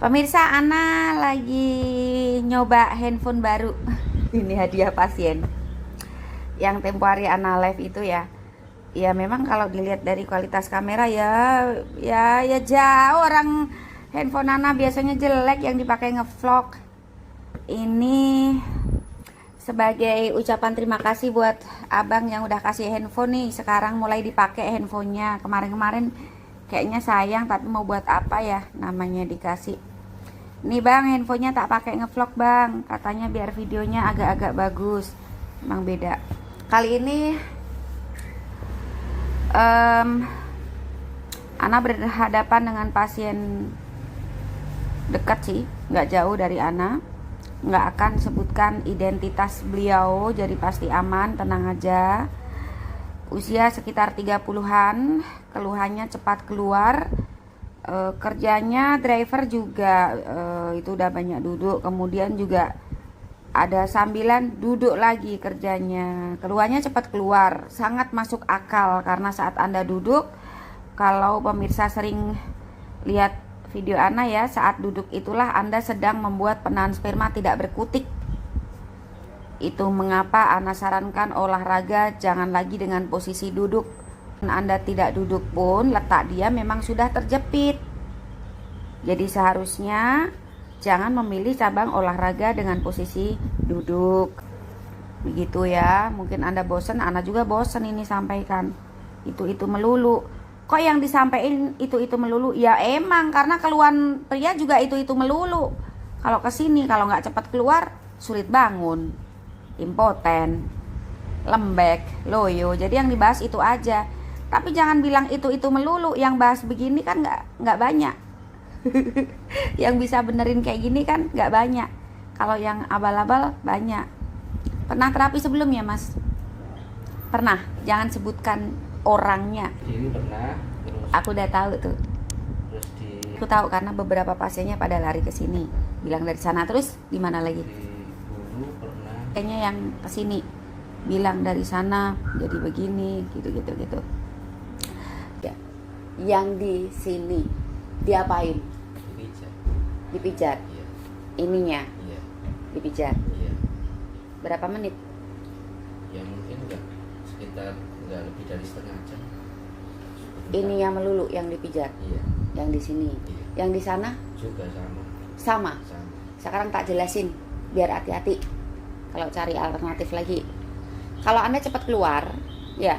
Pemirsa, Ana lagi nyoba handphone baru. Ini hadiah pasien. Yang tempo hari Ana live itu ya. Ya memang kalau dilihat dari kualitas kamera ya jauh, orang handphone Ana biasanya jelek yang dipakai ngevlog. Ini sebagai ucapan terima kasih buat abang yang udah kasih handphone nih. Sekarang mulai dipakai handphonenya. Kemarin-kemarin kayaknya sayang, tapi mau buat apa ya namanya dikasih. Nih bang, handphonenya tak pakai ngevlog bang, katanya biar videonya agak-agak bagus. Emang beda. Kali ini Ana berhadapan dengan pasien dekat sih, nggak jauh dari Ana. Nggak akan sebutkan identitas beliau, jadi pasti aman, tenang aja. Usia sekitar 30-an, keluhannya cepat keluar. Kerjanya driver juga, itu udah banyak duduk, kemudian juga ada sambilan duduk lagi kerjanya. Keluarnya cepat keluar, sangat masuk akal karena saat Anda duduk, kalau pemirsa sering lihat video Ana ya, saat duduk itulah Anda sedang membuat penahan sperma tidak berkutik. Itu mengapa Ana sarankan olahraga jangan lagi dengan posisi duduk. Anda tidak duduk pun, letak dia memang sudah terjepit. Jadi seharusnya jangan memilih cabang olahraga dengan posisi duduk. Begitu ya. Mungkin Anda bosan, Ana juga bosan ini sampaikan. Itu melulu. Kok yang disampaikan itu melulu? Ya emang karena keluhan pria juga itu melulu. Kalau kesini, kalau nggak cepat keluar, sulit bangun, impoten, lembek, loyo. Jadi yang dibahas itu aja. Tapi jangan bilang itu melulu. Yang bahas begini kan nggak banyak. Yang bisa benerin kayak gini kan nggak banyak. Kalau yang abal-abal banyak. Pernah terapi sebelumnya mas? Pernah. Jangan sebutkan orangnya. Ini pernah. Terus Aku udah tahu tuh. terus Aku tahu karena beberapa pasiennya pada lari ke sini. Bilang dari sana, terus di mana lagi? dulu pernah. Kayaknya yang ke sini bilang dari sana jadi begini, gitu. Ya. Yang di sini diapain? Dipijat. Dipijat. Iya. Ininya Iya. dipijat. Iya. Berapa menit? Ya mungkin sekitar enggak lebih dari setengah jam. Ini yang melulu yang dipijat. Iya. Yang di sini. Iya. Yang di sana Juga sama. sama. Sama. Sekarang tak jelasin biar hati-hati kalau cari alternatif lagi. Kalau Anda cepat keluar, ya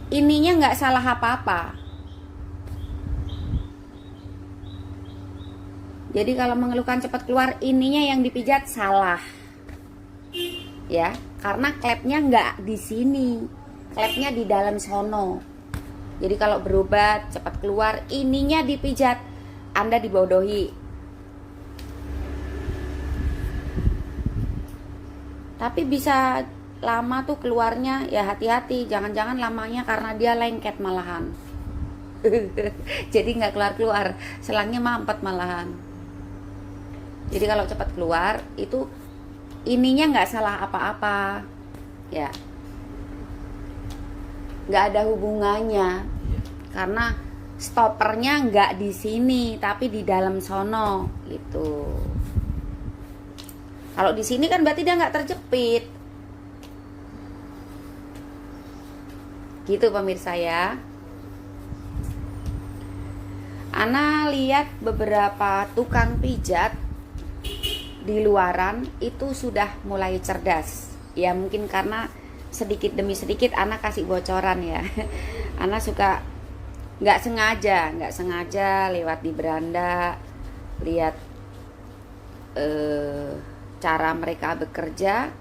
ininya nggak salah apa-apa. Jadi kalau mengeluhkan cepat keluar, ininya yang dipijat salah. Ya, karena klepnya nggak di sini, klepnya di dalam sono. Jadi kalau berobat cepat keluar, ininya dipijat, Anda dibodohi. Tapi bisa lama tuh keluarnya, ya hati-hati, jangan-jangan lamanya karena dia lengket malahan. Jadi nggak keluar-keluar, selangnya mampet malahan. Jadi kalau cepat keluar itu ininya nggak salah apa-apa, ya, nggak ada hubungannya, Iya. karena stoppernya nggak di sini tapi di dalam sono gitu. Kalau di sini kan berarti dia nggak terjepit. Gitu pemirsa ya. Ana lihat beberapa tukang pijat di luaran itu sudah mulai cerdas. Ya mungkin karena sedikit demi sedikit Ana kasih bocoran ya. Ana suka nggak sengaja lewat di beranda lihat cara mereka bekerja,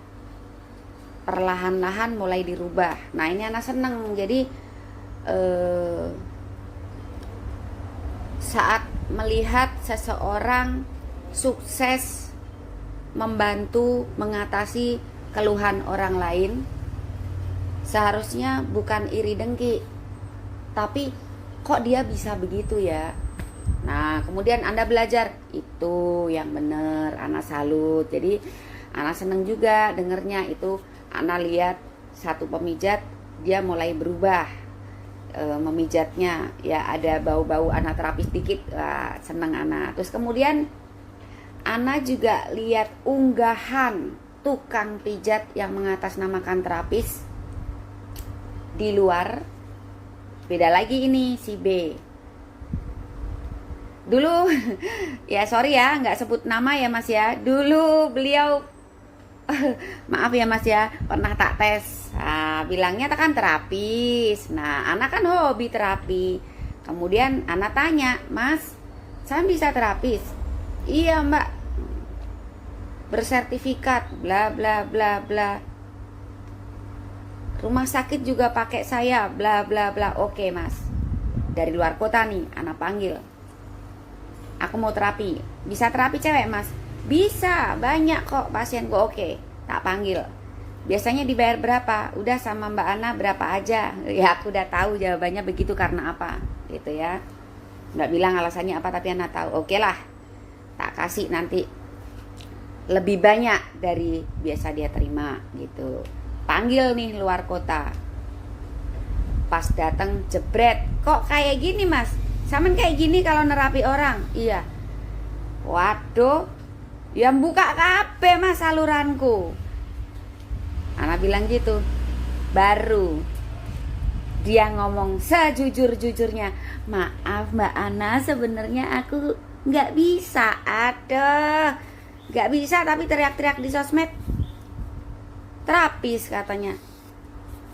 perlahan-lahan mulai dirubah. Nah ini Ana seneng. Jadi saat melihat seseorang sukses membantu mengatasi keluhan orang lain, seharusnya bukan iri dengki, tapi kok dia bisa begitu ya. Nah kemudian Anda belajar, itu yang bener, Ana salut. Jadi Ana seneng juga dengernya itu. Ana lihat satu pemijat dia mulai berubah, memijatnya ya ada bau-bau Ana terapi sedikit, seneng Ana. Terus kemudian Ana juga lihat unggahan tukang pijat yang mengatasnamakan terapis di luar. Beda lagi ini si B. Dulu ya sorry ya nggak sebut nama ya Mas ya. Dulu beliau maaf ya Mas ya, pernah tak tes. Nah, bilangnya kan terapis. Nah, Ana kan hobi terapi. Kemudian Ana tanya, Mas, saya bisa terapis? Iya Mbak, bersertifikat, bla bla bla bla. Rumah sakit juga pakai saya, bla bla bla. Oke Mas, dari luar kota nih, Ana panggil. Aku mau terapi. Bisa terapi cewek Mas? Bisa, banyak kok pasien gue. Oke, tak panggil. Biasanya dibayar berapa? Udah sama Mbak Ana berapa aja. Ya aku udah tahu jawabannya begitu karena apa, gitu ya. Nggak bilang alasannya apa tapi Ana tahu. Oke lah, tak kasih nanti lebih banyak dari biasa dia terima gitu. Panggil nih luar kota. Pas datang jebret, kok kayak gini Mas? Saman kayak gini kalau nerapi orang. Iya. Waduh, yang buka kabeh Mas saluranku. Ana bilang gitu. Baru dia ngomong sejujur-jujurnya, maaf Mbak Ana, sebenarnya aku nggak bisa. Aduh, nggak bisa tapi teriak-teriak di sosmed. Terapis katanya.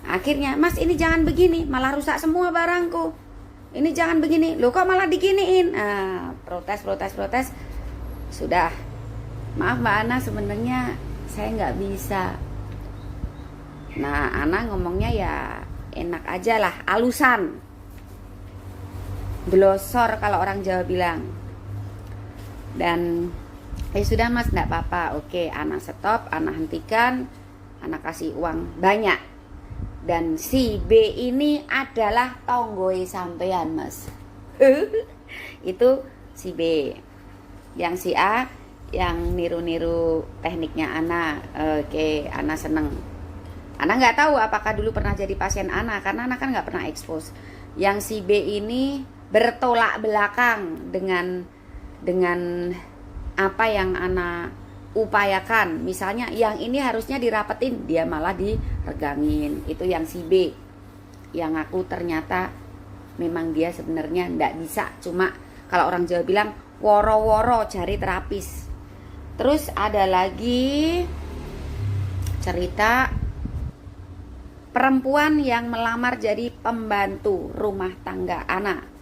Akhirnya, Mas ini jangan begini, malah rusak semua barangku. Ini jangan begini, loh kok malah diginiin. Protes. Sudah, maaf Mbak Ana, sebenarnya saya nggak bisa. Nah, Ana ngomongnya ya enak aja lah, alusan, blosor kalau orang Jawa bilang. Dan sudah Mas, nggak apa-apa. Oke, Ana stop, Ana hentikan, Ana kasih uang banyak. Dan si B ini adalah tonggoe sampean Mas. Itu si B. Yang si A yang niru-niru tekniknya Ana. Oke, Ana seneng. Ana nggak tahu apakah dulu pernah jadi pasien Ana, karena Ana kan nggak pernah expose. Yang si B ini bertolak belakang dengan apa yang Ana upayakan. Misalnya yang ini harusnya dirapetin, dia malah diregangin. Itu yang si B. Yang aku ternyata memang dia sebenarnya nggak bisa. Cuma kalau orang Jawa bilang woro-woro jari terapis. Terus ada lagi cerita perempuan yang melamar jadi pembantu rumah tangga Ana.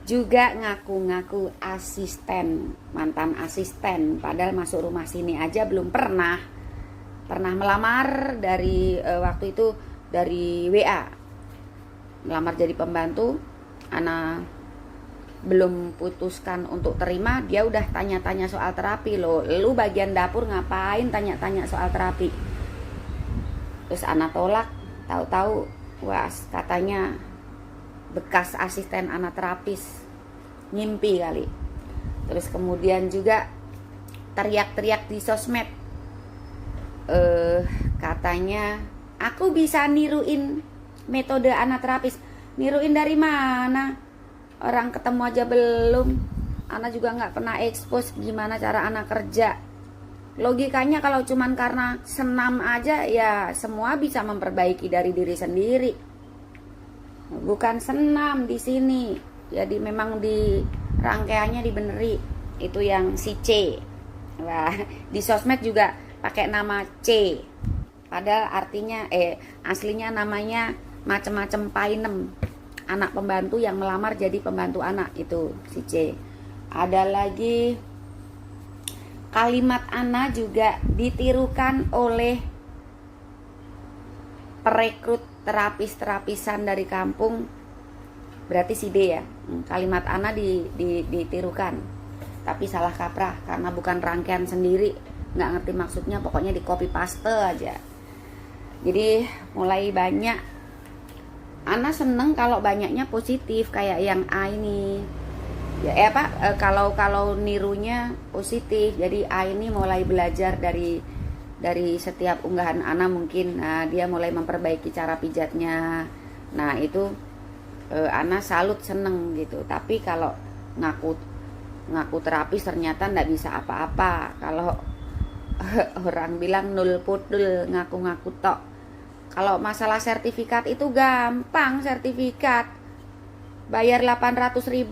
Juga ngaku-ngaku asisten, mantan asisten, padahal masuk rumah sini aja belum pernah melamar. Dari waktu itu dari WA melamar jadi pembantu. Ana belum putuskan untuk terima, dia udah tanya-tanya soal terapi. Loh, lu bagian dapur ngapain tanya-tanya soal terapi? Terus Ana tolak. Tahu-tahu katanya bekas asisten Ana terapis, ngimpi kali. Terus kemudian juga teriak-teriak di sosmed, katanya aku bisa niruin metode Ana terapis. Niruin dari mana? Orang ketemu aja belum. Ana juga nggak pernah expose gimana cara Ana kerja. Logikanya kalau cuman karena senam aja ya semua bisa memperbaiki dari diri sendiri. Bukan senam di sini, jadi memang di rangkaiannya dibeneri. Itu yang si C. Wah, di sosmed juga pakai nama C, padahal artinya aslinya namanya macem-macem painem. Anak pembantu yang melamar jadi pembantu anak, itu si C. Ada lagi kalimat Ana juga ditirukan oleh perekrut terapis-terapisan dari kampung. Berarti si D ya. Kalimat Ana ditirukan, tapi salah kaprah karena bukan rangkaian sendiri, nggak ngerti maksudnya, pokoknya di copy paste aja. Jadi mulai banyak. Ana seneng kalau banyaknya positif, kayak yang A ini ya kalau nirunya positif. Jadi A ini mulai belajar dari setiap unggahan Ana mungkin. Nah, dia mulai memperbaiki cara pijatnya. Nah, itu Ana salut, seneng gitu. Tapi kalau ngaku terapis ternyata nggak bisa apa-apa. Kalau orang bilang nul pudul, ngaku-ngaku tok. Kalau masalah sertifikat itu gampang. Sertifikat bayar 800.000,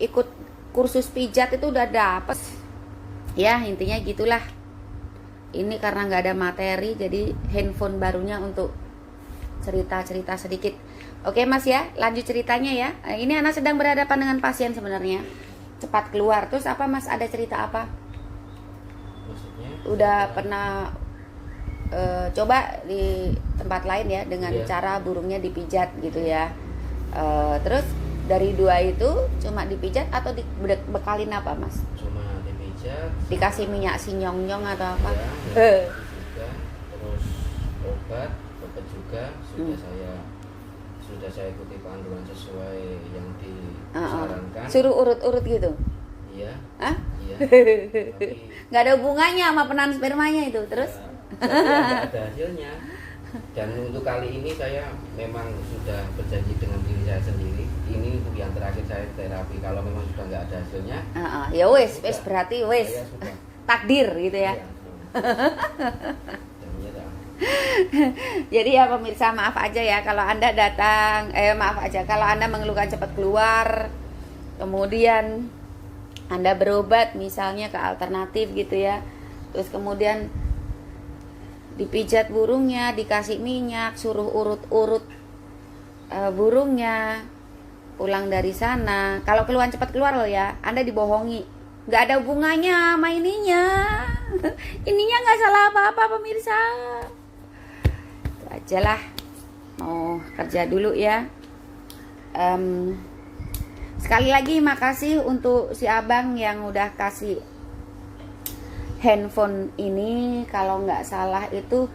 ikut kursus pijat itu udah dapet. Ya intinya gitulah. Ini karena nggak ada materi, jadi handphone barunya untuk cerita-cerita sedikit. Oke Mas ya, lanjut ceritanya ya. Ini anak sedang berhadapan dengan pasien sebenarnya. Cepat keluar. Terus apa Mas, ada cerita apa? Maksudnya? Udah pernah coba di tempat lain ya, dengan cara burungnya dipijat gitu ya. Terus dari 2 itu cuma dipijat atau dibekalin apa Mas? Cuma dipijat. Dikasih minyak sinyong-nyong atau apa? Ya, juga. Terus obat juga sudah saya ikuti panduan sesuai yang disarankan. Suruh urut-urut gitu? Iya. Hah? Iya. Tapi nggak ada hubungannya sama penahan spermanya itu. Terus? Tidak ada hasilnya. Dan untuk kali ini saya memang sudah berjanji dengan diri saya sendiri. Ini untuk yang terakhir saya terapi. Kalau memang sudah nggak ada hasilnya, ya wes berarti wes takdir gitu ya. Jadi ya pemirsa, maaf aja ya kalau Anda datang, kalau Anda mengeluhkan cepat keluar, kemudian Anda berobat misalnya ke alternatif gitu ya, terus kemudian dipijat burungnya, dikasih minyak, suruh urut-urut burungnya, pulang dari sana, kalau keluhan cepat keluar loh ya, Anda dibohongi, nggak ada hubungannya sama ininya. Ininya nggak salah apa-apa pemirsa. Itu aja lah, mau kerja dulu ya. Sekali lagi makasih untuk si abang yang udah kasih handphone ini. Kalau nggak salah itu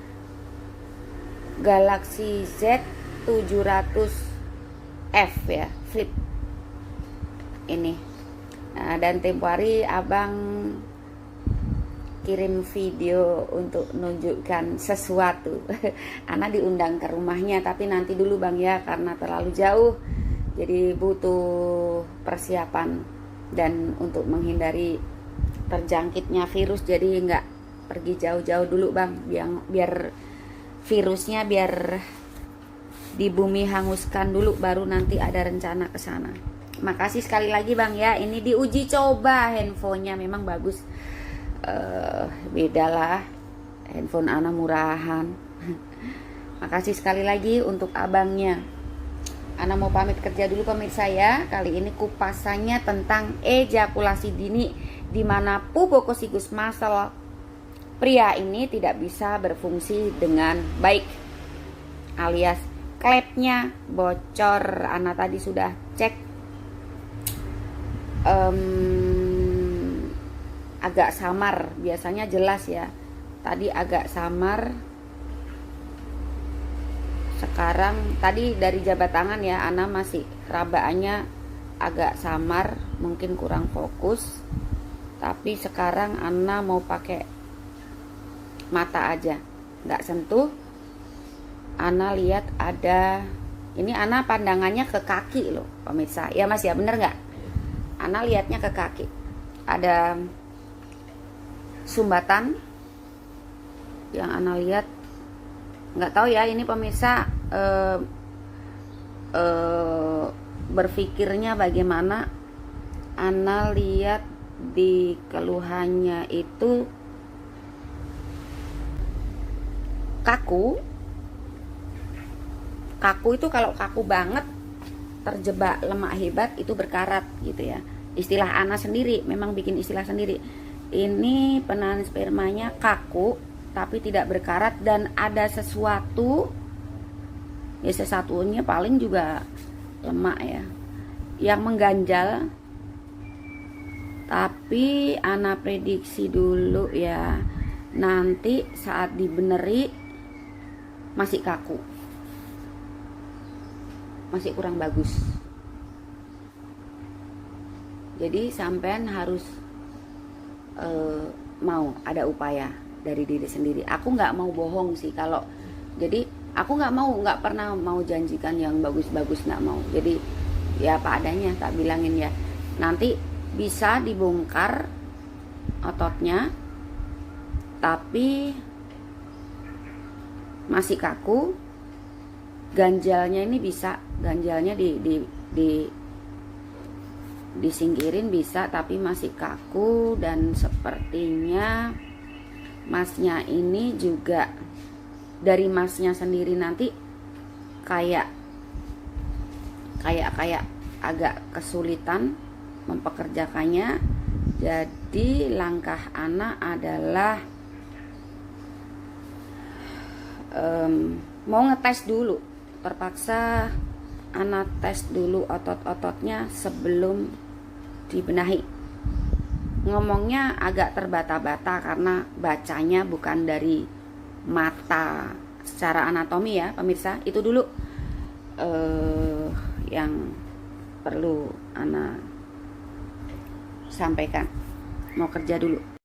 Galaxy Z 700F ya, flip ini. Nah, dan tempo hari abang kirim video untuk nunjukkan sesuatu. Ana diundang ke rumahnya, tapi nanti dulu bang ya, karena terlalu jauh, jadi butuh persiapan. Dan untuk menghindari terjangkitnya virus, jadi nggak pergi jauh-jauh dulu bang, biar virusnya biar di bumi hanguskan dulu, baru nanti ada rencana ke sana. Makasih sekali lagi bang ya, ini diuji coba handphonenya, memang bagus. Beda lah, handphone Ana murahan. Makasih sekali lagi untuk abangnya. Ana mau pamit kerja dulu pemirsa ya. Kali ini kupasannya tentang ejakulasi dini, di mana pubokosigus muscle pria ini tidak bisa berfungsi dengan baik, alias klepnya bocor. Ana tadi sudah cek, agak samar, biasanya jelas ya, tadi agak samar. Sekarang tadi dari jabat tangan ya, Ana masih rabaannya agak samar, mungkin kurang fokus. Tapi sekarang Ana mau pakai mata aja, nggak sentuh. Ana lihat ada, ini Ana pandangannya ke kaki loh pemirsa, ya mas ya, bener nggak? Ana lihatnya ke kaki, ada sumbatan yang Ana lihat. Nggak tahu ya ini pemirsa berpikirnya bagaimana. Ana lihat di keluhannya itu kaku itu, kalau kaku banget, terjebak lemak hebat, itu berkarat gitu ya. Istilah Ana sendiri, memang bikin istilah sendiri. Ini penahan spermanya kaku tapi tidak berkarat, dan ada sesuatu ya, sesuatunya paling juga lemak ya, yang mengganjal. Tapi Ana prediksi dulu ya, nanti saat dibeneri masih kaku, masih kurang bagus. Jadi sampean harus mau ada upaya dari diri sendiri. Aku nggak mau bohong sih kalau, jadi aku nggak pernah mau janjikan yang bagus-bagus, nggak mau. Jadi ya apa adanya, tak bilangin ya. nanti bisa dibongkar ototnya tapi masih kaku. Ganjalnya ini bisa, ganjalnya disingkirin bisa, tapi masih kaku. Dan sepertinya masnya ini juga, dari masnya sendiri nanti kayak agak kesulitan mempekerjakannya. Jadi langkah Ana adalah mau ngetes dulu, terpaksa Ana tes dulu otot-ototnya sebelum dibenahi. Ngomongnya agak terbata-bata karena bacanya bukan dari mata secara anatomi ya pemirsa. Itu dulu yang perlu Ana sampaikan. Mau kerja dulu.